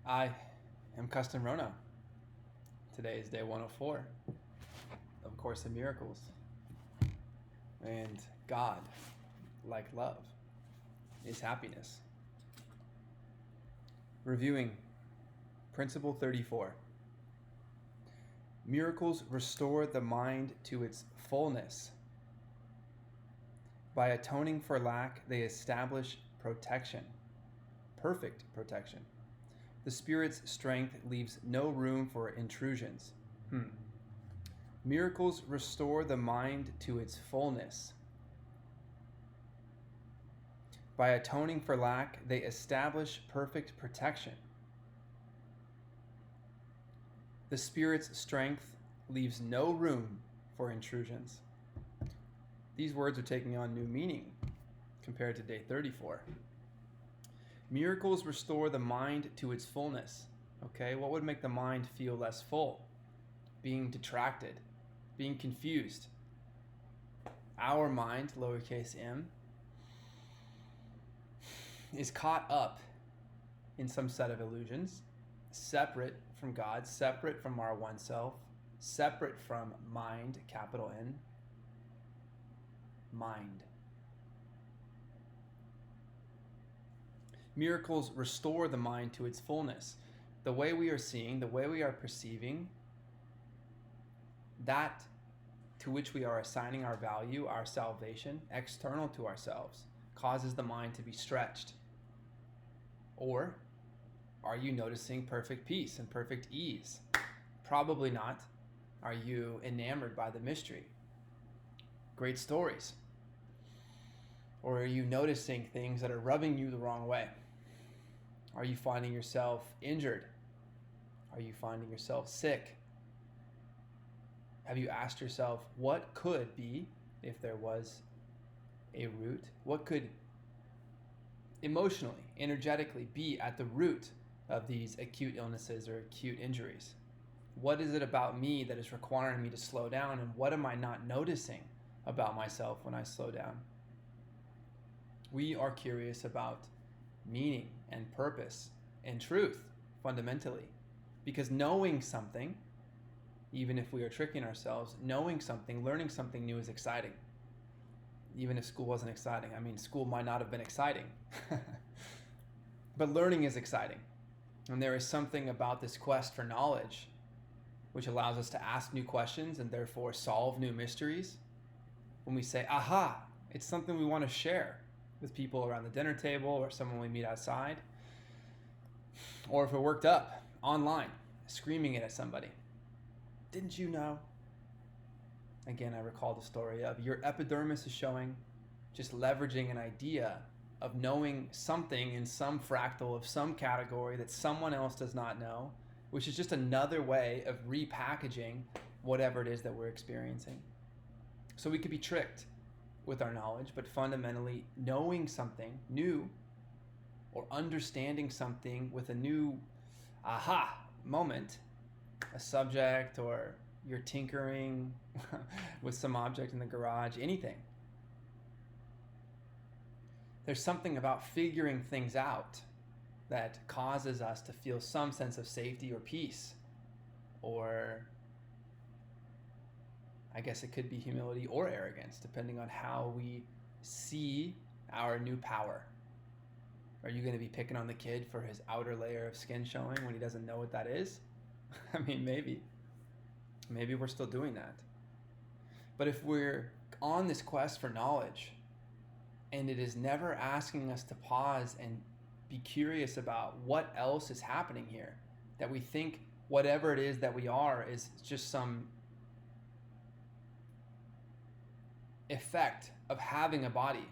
I am Kesten Rono. Today is day 104 of Course in Miracles. And God, like love, is happiness. Reviewing Principle 34. Miracles restore the mind to its fullness. By atoning for lack, they establish protection, perfect protection. The Spirit's strength leaves no room for intrusions. Miracles restore the mind to its fullness. By atoning for lack, they establish perfect protection. The Spirit's strength leaves no room for intrusions. These words are taking on new meaning compared to day 34. Miracles restore the mind to its fullness. Okay, what would make the mind feel less full? Being detracted, being confused. Our mind, lowercase m, is caught up in some set of illusions, separate from God, separate from our one self, separate from mind, capital N, mind. Miracles restore the mind to its fullness. The way we are seeing, the way we are perceiving, that to which we are assigning our value, our salvation, external to ourselves, causes the mind to be stretched. Or are you noticing perfect peace and perfect ease? Probably not. Are you enamored by the mystery? Great stories. Or are you noticing things that are rubbing you the wrong way? Are you finding yourself injured? Are you finding yourself sick? Have you asked yourself what could be, if there was a root, what could emotionally, energetically be at the root of these acute illnesses or acute injuries? What is it about me that is requiring me to slow down, and what am I not noticing about myself when I slow down? We are curious about meaning and purpose and truth, fundamentally, because knowing something, even if we are tricking ourselves, knowing something, learning something new is exciting. Even if school wasn't exciting. I mean, school might not have been exciting, but learning is exciting. And there is something about this quest for knowledge which allows us to ask new questions and therefore solve new mysteries. When we say, aha, it's something we want to share with people around the dinner table or someone we meet outside. Or if we're worked up online, screaming it at somebody. Didn't you know? Again, I recall the story of your epidermis is showing, just leveraging an idea of knowing something in some fractal of some category that someone else does not know, which is just another way of repackaging whatever it is that we're experiencing. So we could be tricked with our knowledge, but fundamentally knowing something new or understanding something with a new aha moment, a subject, or you're tinkering with some object in the garage, anything. There's something about figuring things out that causes us to feel some sense of safety or peace, or I guess it could be humility or arrogance, depending on how we see our new power. Are you going to be picking on the kid for his outer layer of skin showing when he doesn't know what that is? I mean, maybe. Maybe we're still doing that. But if we're on this quest for knowledge, and it is never asking us to pause and be curious about what else is happening here, that we think whatever it is that we are is just some effect of having a body,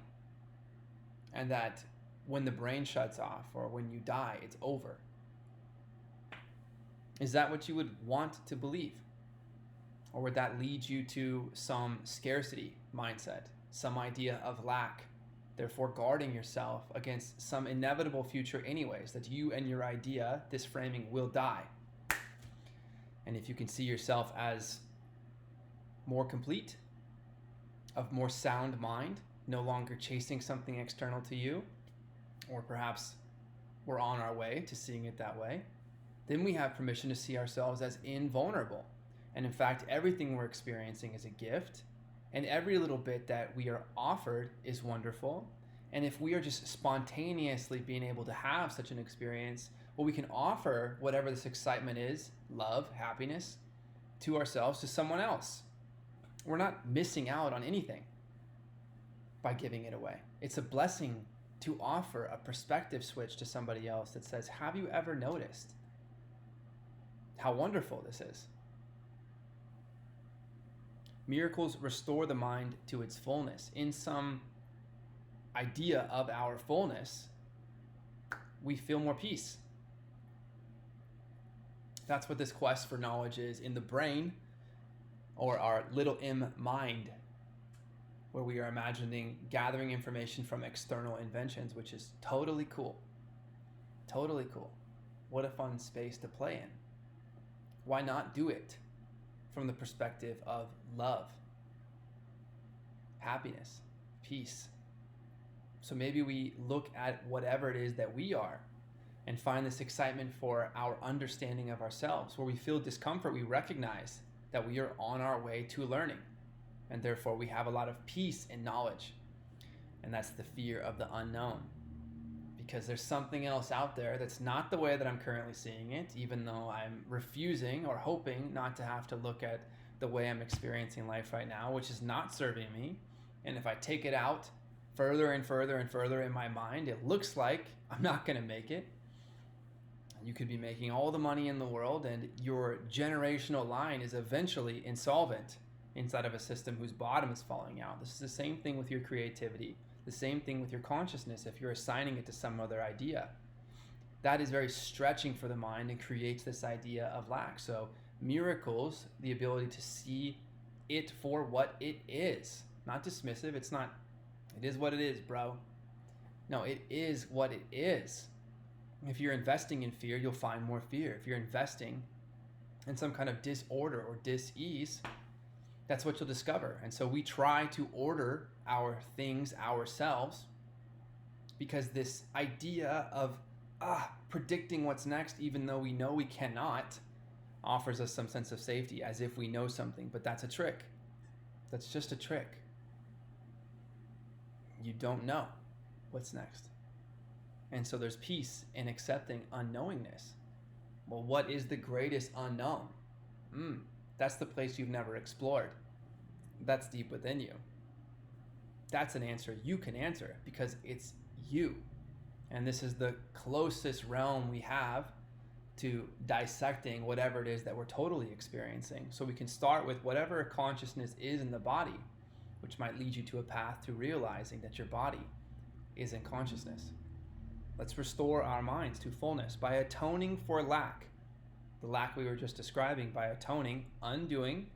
and that when the brain shuts off or when you die, it's over. Is that what you would want to believe? Or would that lead you to some scarcity mindset, some idea of lack, therefore guarding yourself against some inevitable future anyways, that you and your idea, this framing, will die? And if you can see yourself as more complete, of more sound mind, no longer chasing something external to you, or perhaps we're on our way to seeing it that way, then we have permission to see ourselves as invulnerable. And in fact, everything we're experiencing is a gift, and every little bit that we are offered is wonderful. And if we are just spontaneously being able to have such an experience, well, we can offer whatever this excitement is, love, happiness, to ourselves, to someone else. We're not missing out on anything by giving it away. It's a blessing to offer a perspective switch to somebody else that says, have you ever noticed how wonderful this is? Miracles restore the mind to its fullness. In some idea of our fullness, we feel more peace. That's what this quest for knowledge is in the brain, or our little m mind, where we are imagining gathering information from external inventions, which is totally cool. Totally cool. What a fun space to play in. Why not do it from the perspective of love, happiness, peace? So maybe we look at whatever it is that we are and find this excitement for our understanding of ourselves. Where we feel discomfort, we recognize that we are on our way to learning, and therefore we have a lot of peace in knowledge. And that's the fear of the unknown, because there's something else out there that's not the way that I'm currently seeing it, even though I'm refusing or hoping not to have to look at the way I'm experiencing life right now, which is not serving me. And if I take it out further and further and further in my mind, it looks like I'm not going to make it. You could be making all the money in the world, and your generational line is eventually insolvent inside of a system whose bottom is falling out. This is the same thing with your creativity, the same thing with your consciousness if you're assigning it to some other idea. That is very stretching for the mind and creates this idea of lack. So miracles, the ability to see it for what it is, not dismissive. It's not, it is what it is, bro. No, it is what it is. If you're investing in fear, you'll find more fear. If you're investing in some kind of disorder or dis-ease, that's what you'll discover. And so we try to order our things ourselves, because this idea of predicting what's next, even though we know we cannot, offers us some sense of safety, as if we know something. But that's a trick. That's just a trick. You don't know what's next. And so there's peace in accepting unknowingness. Well, what is the greatest unknown? That's the place you've never explored. That's deep within you. That's an answer you can answer, because it's you. And this is the closest realm we have to dissecting whatever it is that we're totally experiencing. So we can start with whatever consciousness is in the body, which might lead you to a path to realizing that your body is in consciousness. Let's restore our minds to fullness by atoning for lack. The lack we were just describing, by atoning, undoing,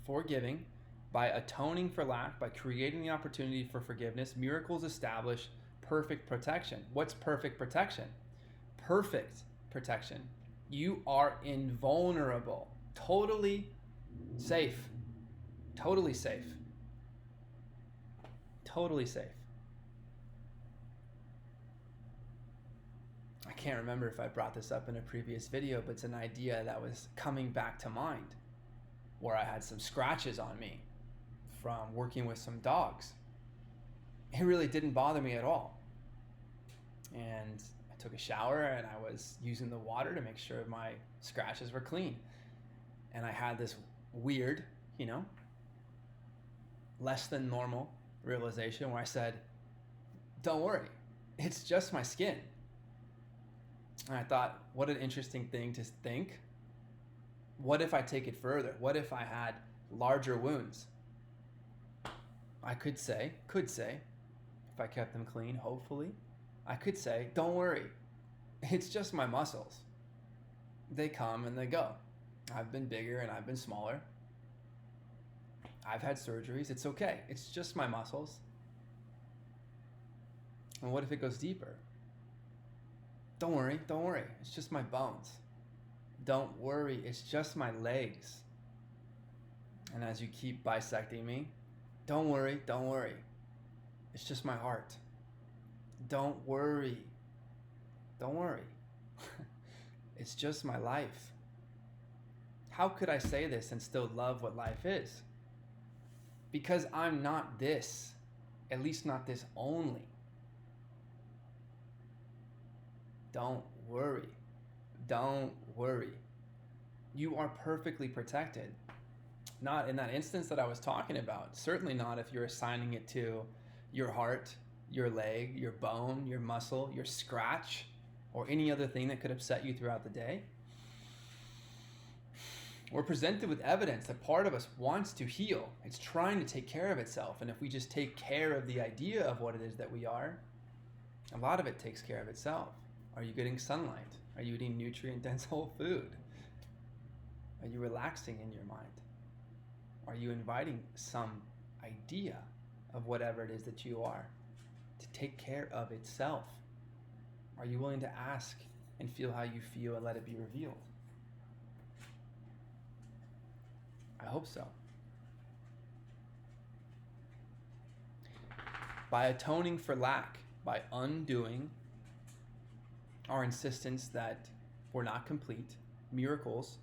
forgiving, by atoning for lack, by creating the opportunity for forgiveness. Miracles establish perfect protection. What's perfect protection? Perfect protection. You are invulnerable, totally safe, totally safe, totally safe. I can't remember if I brought this up in a previous video, but it's an idea that was coming back to mind, where I had some scratches on me from working with some dogs. It really didn't bother me at all. And I took a shower and I was using the water to make sure my scratches were clean. And I had this weird, less than normal realization where I said, don't worry, it's just my skin. And I thought, what an interesting thing to think. What if I take it further? What if I had larger wounds? I could say, if I kept them clean, hopefully, I could say, don't worry, it's just my muscles. They come and they go. I've been bigger and I've been smaller. I've had surgeries. It's okay. It's just my muscles. And what if it goes deeper? Don't worry. It's just my bones. Don't worry. It's just my legs. And as you keep bisecting me, don't worry. It's just my heart. Don't worry. It's just my life. How could I say this and still love what life is? Because I'm not this, at least not this only. Don't worry. Don't worry. You are perfectly protected. Not in that instance that I was talking about. Certainly not if you're assigning it to your heart, your leg, your bone, your muscle, your scratch, or any other thing that could upset you throughout the day. We're presented with evidence that part of us wants to heal. It's trying to take care of itself. And if we just take care of the idea of what it is that we are, a lot of it takes care of itself. Are you getting sunlight? Are you eating nutrient-dense whole food? Are you relaxing in your mind? Are you inviting some idea of whatever it is that you are to take care of itself? Are you willing to ask and feel how you feel and let it be revealed? I hope so. By atoning for lack, by undoing our insistence that we're not complete, miracles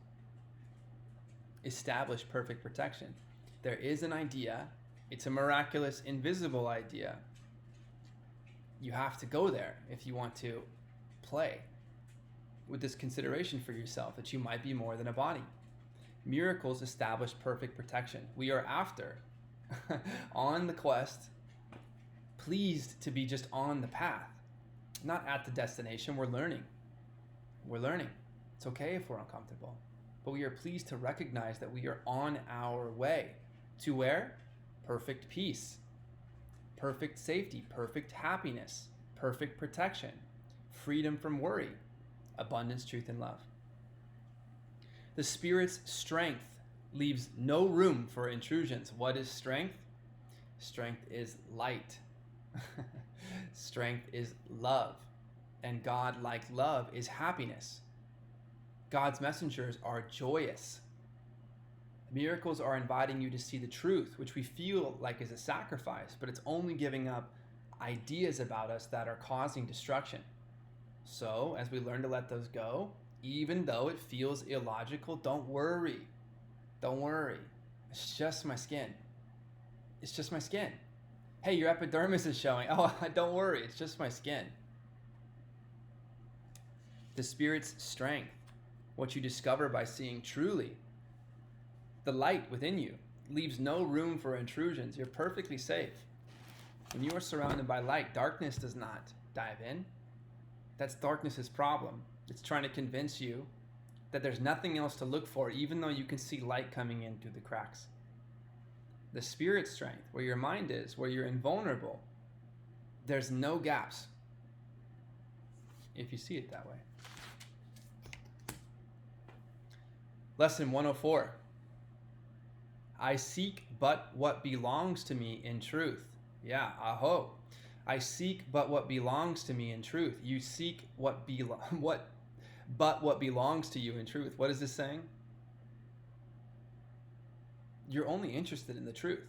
establish perfect protection. There is an idea. It's a miraculous, invisible idea. You have to go there if you want to play with this consideration for yourself that you might be more than a body. Miracles establish perfect protection. We are after, on the quest, pleased to be just on the path, not at the destination. We're learning. We're learning. It's okay if we're uncomfortable, but we are pleased to recognize that we are on our way to where? Perfect peace, perfect safety, perfect happiness, perfect protection, freedom from worry, abundance, truth, and love. The Spirit's strength leaves no room for intrusions. What is strength? Strength is light. Strength is love. And God, like love, is happiness. God's messengers are joyous. Miracles are inviting you to see the truth, which we feel like is a sacrifice, but it's only giving up ideas about us that are causing destruction. So, as we learn to let those go, even though it feels illogical, don't worry. Don't worry. It's just my skin. It's just my skin. Hey, your epidermis is showing. Oh, don't worry. It's just my skin. The Spirit's strength, what you discover by seeing truly, the light within you, leaves no room for intrusions. You're perfectly safe. When you are surrounded by light, darkness does not dive in. That's darkness's problem. It's trying to convince you that there's nothing else to look for, even though you can see light coming in through the cracks. The Spirit's strength, where your mind is, where you're invulnerable, there's no gaps, if you see it that way. Lesson 104. I seek but what belongs to me in truth. Yeah, aho. I seek but what belongs to me in truth. You seek what belongs to you in truth. What is this saying? You're only interested in the truth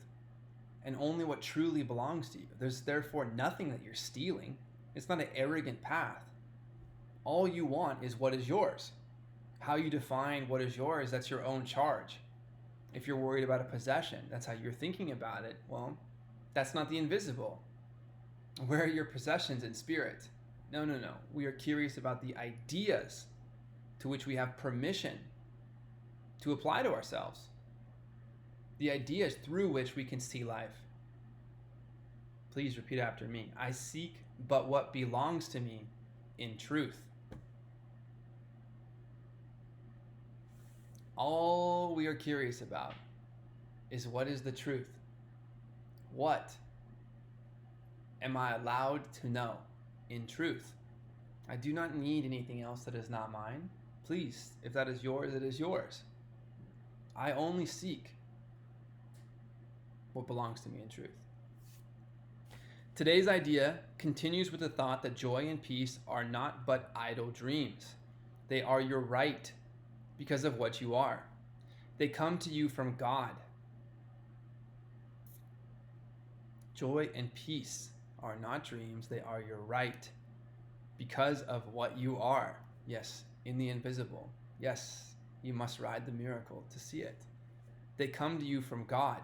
and only what truly belongs to you. There's therefore nothing that you're stealing. It's not an arrogant path. All you want is what is yours. How you define what is yours, that's your own charge. If you're worried about a possession, that's how you're thinking about it. Well, that's not the invisible. Where are your possessions in spirit? No. We are curious about the ideas to which we have permission to apply to ourselves. The ideas through which we can see life. Please repeat after me. I seek but what belongs to me in truth. All we are curious about is what is the truth? What am I allowed to know in truth? I do not need anything else that is not mine. Please, if that is yours, it is yours. I only seek what belongs to me in truth. Today's idea continues with the thought that joy and peace are not but idle dreams. They are your right because of what you are. They come to you from God. Joy and peace are not dreams, they are your right because of what you are. Yes, in the invisible. Yes, you must ride the miracle to see it. They come to you from God.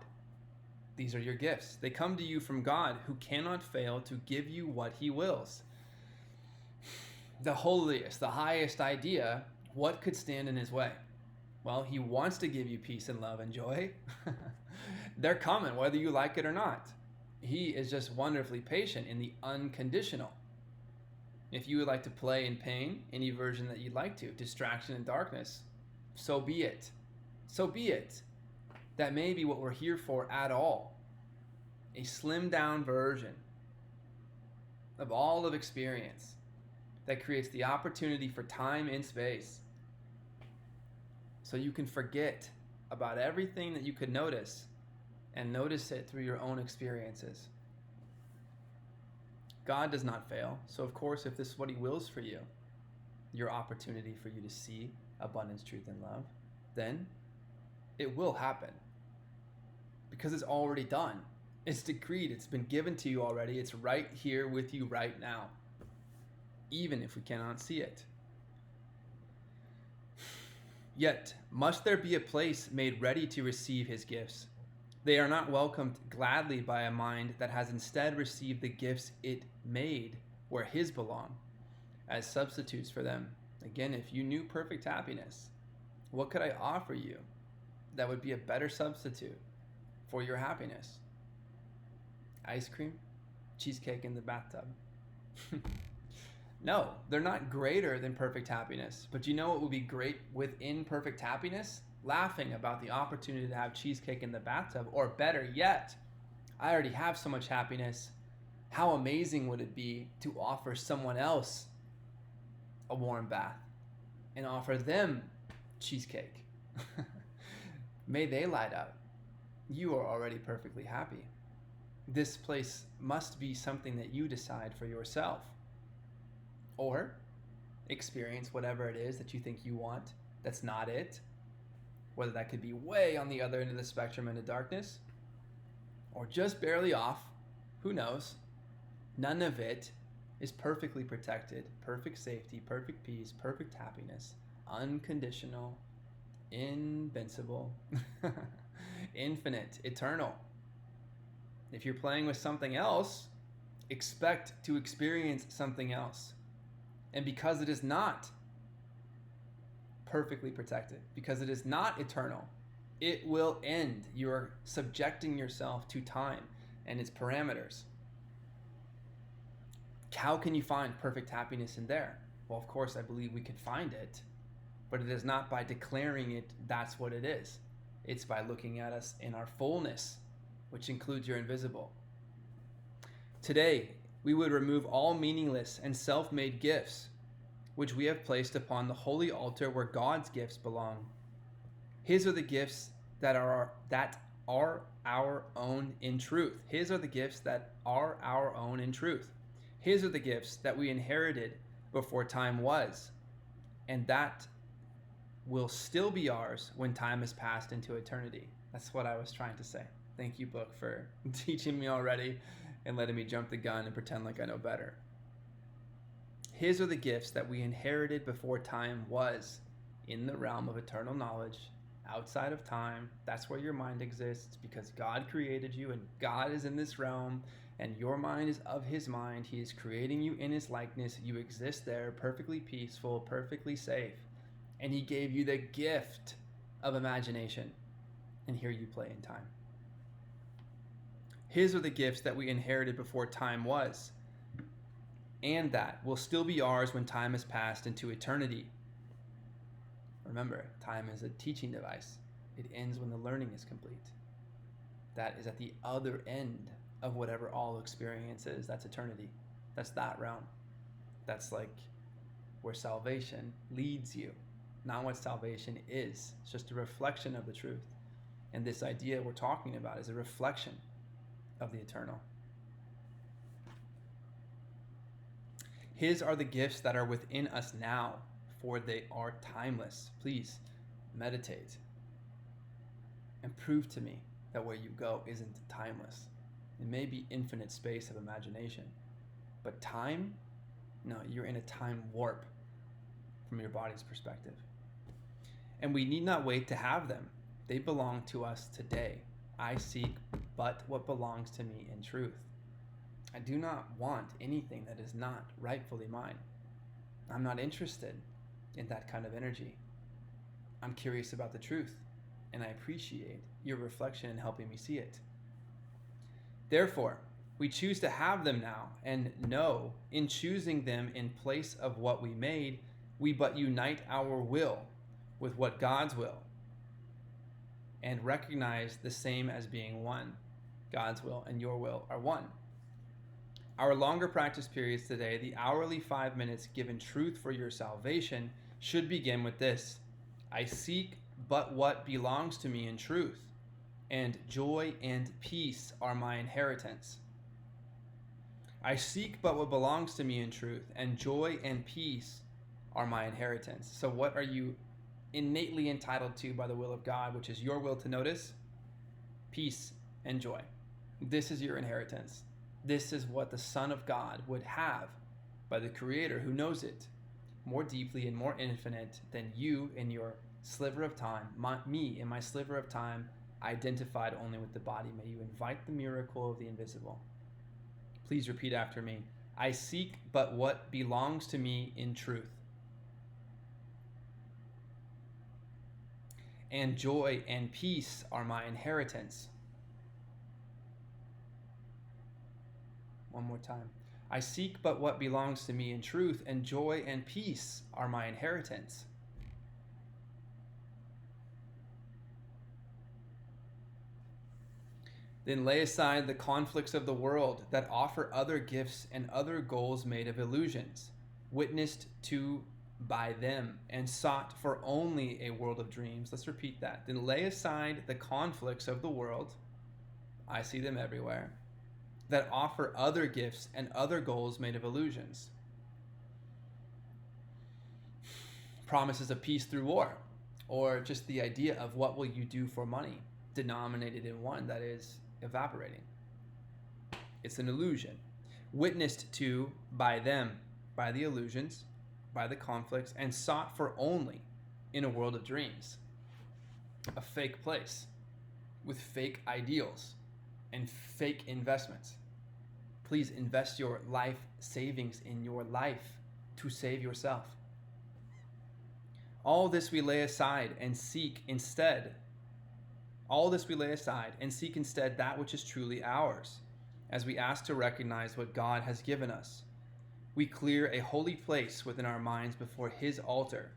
These are your gifts. They come to you from God, who cannot fail to give you what he wills. The holiest, the highest idea, what could stand in his way? Well, he wants to give you peace and love and joy. They're coming, whether you like it or not. He is just wonderfully patient in the unconditional. If you would like to play in pain, any version that you'd like to, distraction and darkness, so be it. So be it. That may be what we're here for at all. A slimmed down version of all of experience that creates the opportunity for time and space. So you can forget about everything that you could notice and notice it through your own experiences. God does not fail. So of course, if this is what he wills for you, your opportunity for you to see abundance, truth, and love, then it will happen. Because it's already done. It's decreed. It's been given to you already. It's right here with you right now. Even if we cannot see it. Yet, must there be a place made ready to receive his gifts? They are not welcomed gladly by a mind that has instead received the gifts it made where his belong, as substitutes for them. Again, if you knew perfect happiness, what could I offer you that would be a better substitute for your happiness? Ice cream? Cheesecake in the bathtub? No, they're not greater than perfect happiness. But you know what would be great within perfect happiness? Laughing about the opportunity to have cheesecake in the bathtub. Or better yet, I already have so much happiness. How amazing would it be to offer someone else a warm bath and offer them cheesecake? May they light up. You are already perfectly happy. This place must be something that you decide for yourself. Or experience whatever it is that you think you want that's not it. Whether that could be way on the other end of the spectrum into darkness, or just barely off, who knows? None of it is perfectly protected, perfect safety, perfect peace, perfect happiness, unconditional, invincible, infinite, eternal. If you're playing with something else, expect to experience something else. And because it is not perfectly protected, because it is not eternal, it will end. You are subjecting yourself to time and its parameters. How can you find perfect happiness in there? Well, of course, I believe we can find it, but it is not by declaring it that's what it is. It's by looking at us in our fullness, which includes your invisible. Today, we would remove all meaningless and self-made gifts, which we have placed upon the holy altar where God's gifts belong. His are the gifts that are our own in truth. His are the gifts that are our own in truth. His are the gifts that we inherited before time was, and that will still be ours when time has passed into eternity. That's what I was trying to say. Thank you, book, for teaching me already and letting me jump the gun and pretend like I know better. His are the gifts that we inherited before time was, in the realm of eternal knowledge, outside of time. That's where your mind exists, because God created you and God is in this realm and your mind is of his mind. He is creating you in his likeness. You exist there, perfectly peaceful, perfectly safe. And he gave you the gift of imagination. And here you play in time. His are the gifts that we inherited before time was, and that will still be ours when time has passed into eternity. Remember, time is a teaching device. It ends when the learning is complete. That is at the other end of whatever all experience is. That's eternity. That's that realm. That's like where salvation leads you, not what salvation is. It's just a reflection of the truth. And this idea we're talking about is a reflection of the eternal. His are the gifts that are within us now, for they are timeless. Please meditate and prove to me that where you go isn't timeless. It may be infinite space of imagination, but time? No, you're in a time warp from your body's perspective. And we need not wait to have them. They belong to us today. I seek but what belongs to me in truth. I do not want anything that is not rightfully mine. I'm not interested in that kind of energy. I'm curious about the truth, and I appreciate your reflection in helping me see it. Therefore, we choose to have them now, and know, in choosing them in place of what we made, we but unite our will with what God's will, and recognize the same as being one. God's will and your will are one. Our longer practice periods today, the hourly 5 minutes given truth for your salvation, should begin with this: I seek but what belongs to me in truth, and joy and peace are my inheritance. I seek but what belongs to me in truth, and joy and peace are my inheritance. So what are you innately entitled to by the will of God, which is your will to notice? Peace and joy. This is your inheritance. This is what the Son of God would have by the Creator, who knows it more deeply and more infinite than you in your sliver of time, me in my sliver of time, identified only with the body. May you invite the miracle of the invisible. Please repeat after me. I seek but what belongs to me in truth, and joy and peace are my inheritance. One more time. I seek but what belongs to me in truth, and joy and peace are my inheritance. Then lay aside the conflicts of the world that offer other gifts and other goals made of illusions, witnessed to by them and sought for only a world of dreams. Let's repeat that. Then lay aside the conflicts of the world, I see them everywhere, that offer other gifts and other goals made of illusions. Promises of peace through war, or just the idea of what will you do for money, denominated in one that is evaporating. It's an illusion. Witnessed to by them, by the illusions, by the conflicts, and sought for only in a world of dreams. A fake place with fake ideals and fake investments. Please invest your life savings in your life to save yourself. All this we lay aside and seek instead. All this we lay aside and seek instead that which is truly ours, as we ask to recognize what God has given us. We clear a holy place within our minds before His altar,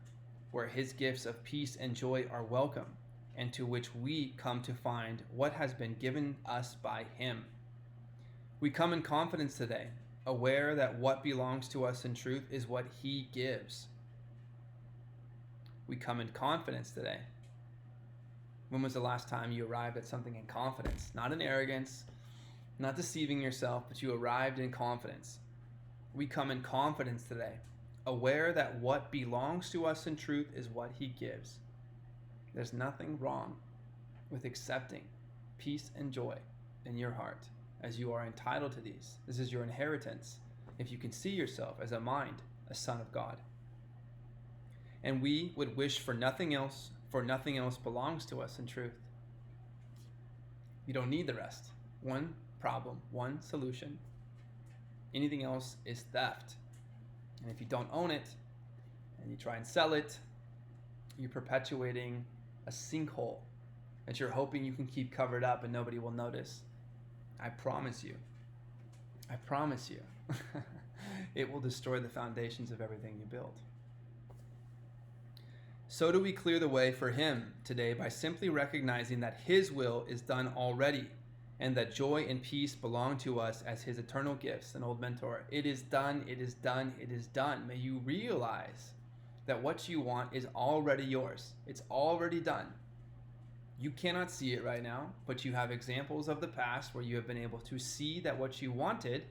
where His gifts of peace and joy are welcome, and to which we come to find what has been given us by Him. We come in confidence today, aware that what belongs to us in truth is what He gives. We come in confidence today. When was the last time you arrived at something in confidence? Not in arrogance, not deceiving yourself, but you arrived in confidence. We come in confidence today, aware that what belongs to us in truth is what He gives. There's nothing wrong with accepting peace and joy in your heart, as you are entitled to these. This is your inheritance, if you can see yourself as a mind, a son of God. And we would wish for nothing else, for nothing else belongs to us in truth. You don't need the rest. One problem, one solution. Anything else is theft. And if you don't own it, and you try and sell it, you're perpetuating a sinkhole that you're hoping you can keep covered up and nobody will notice. I promise you, it will destroy the foundations of everything you build. So do we clear the way for Him today by simply recognizing that His will is done already, and that joy and peace belong to us as His eternal gifts. An old mentor, it is done, it is done, it is done. May you realize that what you want is already yours. It's already done. You cannot see it right now, but you have examples of the past where you have been able to see that what you wanted,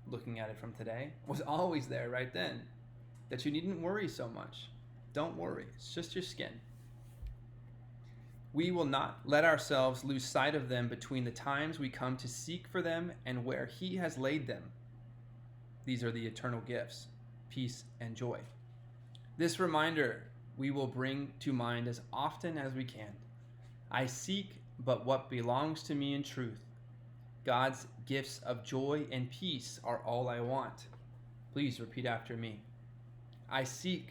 looking at it from today, was always there right then, that you needn't worry so much. Don't worry, it's just your skin. We will not let ourselves lose sight of them between the times we come to seek for them and where He has laid them. These are the eternal gifts, peace and joy. This reminder we will bring to mind as often as we can. I seek but what belongs to me in truth. God's gifts of joy and peace are all I want. Please repeat after me. I seek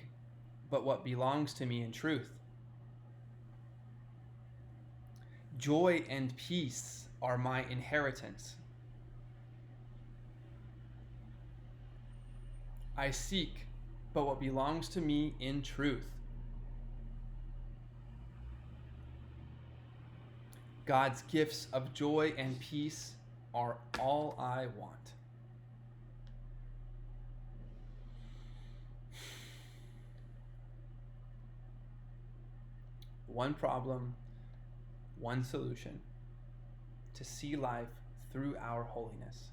but what belongs to me in truth. Joy and peace are my inheritance. I seek but what belongs to me in truth. God's gifts of joy and peace are all I want. One problem, one solution to see life through our holiness.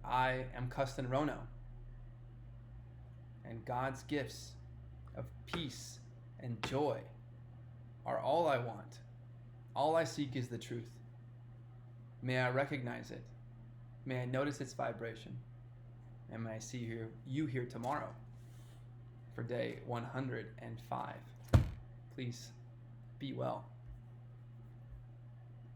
I am Kesten Rono, and God's gifts of peace and joy are all I want. All I seek is the truth. May I recognize it. May I notice its vibration. And may I see you here tomorrow for day 105. Please be well.